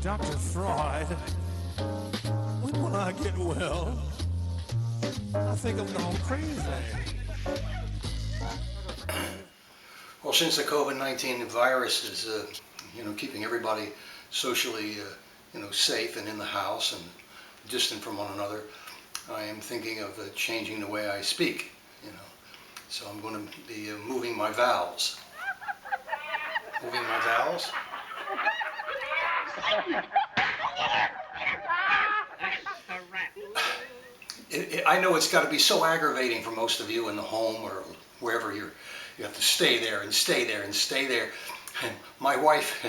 Dr. Freud, when will I get well? I think I'm going crazy. Well, since the COVID-19 virus is, keeping everybody socially, safe and in the house and distant from one another, I am thinking of changing the way I speak, So I'm going to be moving my vowels. Moving my vowels. I know it's got to be so aggravating for most of you in the home or wherever you have to stay there and stay there and stay there. And my wife,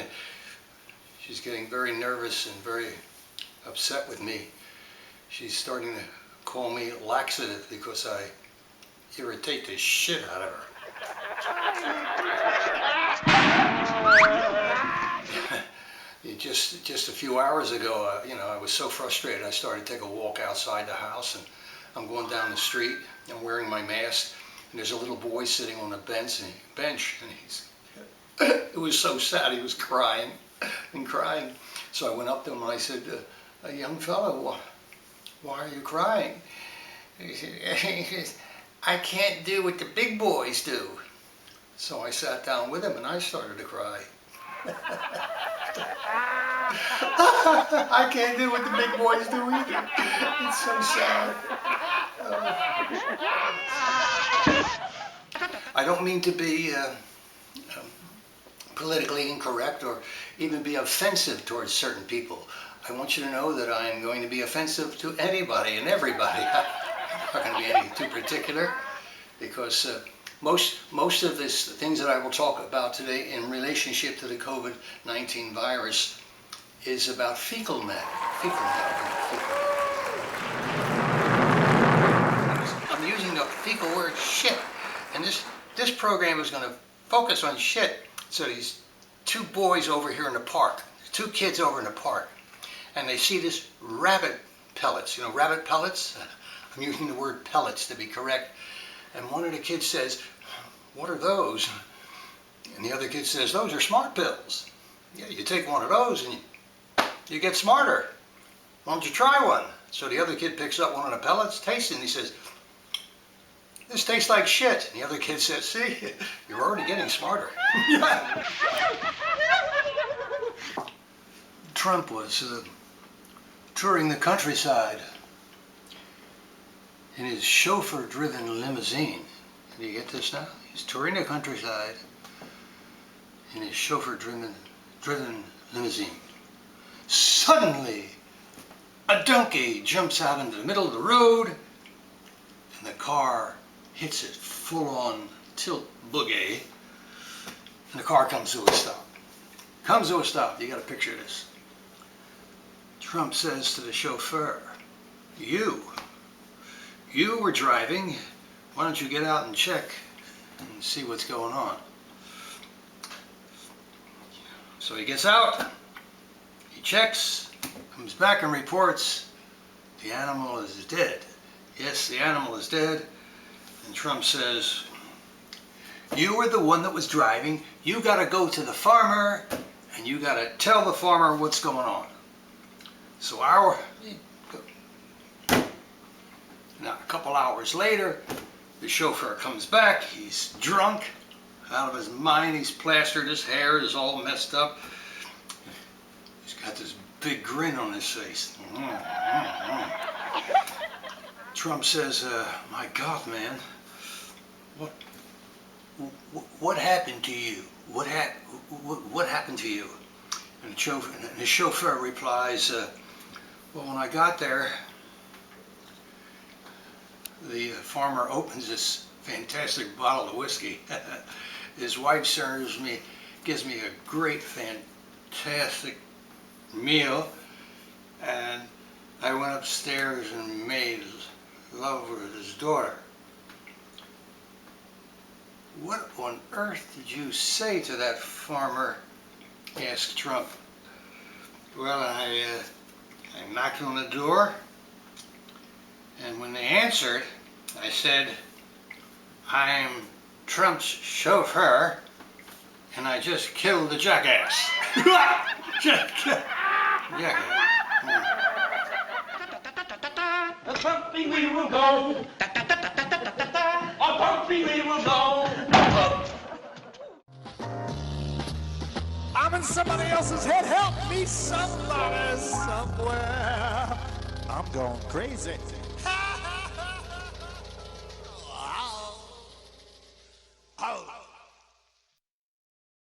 she's getting very nervous and very upset with me. She's starting to call me laxative because I irritate the shit out of her. Just a few hours ago, I was so frustrated. I started to take a walk outside the house, and I'm going down the street. I'm wearing my mask, and there's a little boy sitting on a bench, and it was so sad. He was crying and crying. So I went up to him and I said, "Young fellow, why are you crying?" He said, "I can't do what the big boys do." So I sat down with him and I started to cry. I can't do what the big boys do either. It's so sad. I don't mean to be politically incorrect or even be offensive towards certain people. I want you to know that I am going to be offensive to anybody and everybody. I'm not going to be anything too particular, because most of the things that I will talk about today in relationship to the COVID-19 virus is about fecal matter. I'm using the fecal word shit, and this program is going to focus on shit. So these two boys over here in the park, two kids over in the park, and they see this rabbit pellets. Rabbit pellets? I'm using the word pellets to be correct. And one of the kids says, "What are those?" And the other kid says, "Those are smart pills. Yeah, you take one of those and you get smarter. Why don't you try one?" So the other kid picks up one of the pellets, tastes it, and he says, "This tastes like shit." And the other kid says, "See, you're already getting smarter." Trump was touring the countryside in his chauffeur-driven limousine. Do you get this now? He's touring the countryside in his chauffeur-driven limousine. Suddenly, a donkey jumps out into the middle of the road, and the car hits it full-on tilt boogie, and the car comes to a stop. Comes to a stop. You got to picture this. Trump says to the chauffeur, You were driving. Why don't you get out and check and see what's going on?" So he gets out, he checks, comes back and reports the animal is dead. Yes, the animal is dead. And Trump says, "You were the one that was driving. You got to go to the farmer and you got to tell the farmer what's going on." So now, a couple hours later, the chauffeur comes back. He's drunk, out of his mind. He's plastered. His hair is all messed up. He's got this big grin on his face. Trump says, "My God, man, what happened to you? What happened to you?" And the chauffeur replies, "Well, when I got there, the farmer opens this fantastic bottle of whiskey. His wife gives me a great, fantastic meal, and I went upstairs and made love with his daughter." "What on earth did you say to that farmer?" asked Trump. "Well, I knocked on the door, and when they answered, I said, 'I'm Trump's chauffeur, and I just killed the jackass.'" Yeah. A bumpy we will go. A bumpy we will go. I'm in somebody else's head. Help me, somebody, somewhere. I'm going crazy.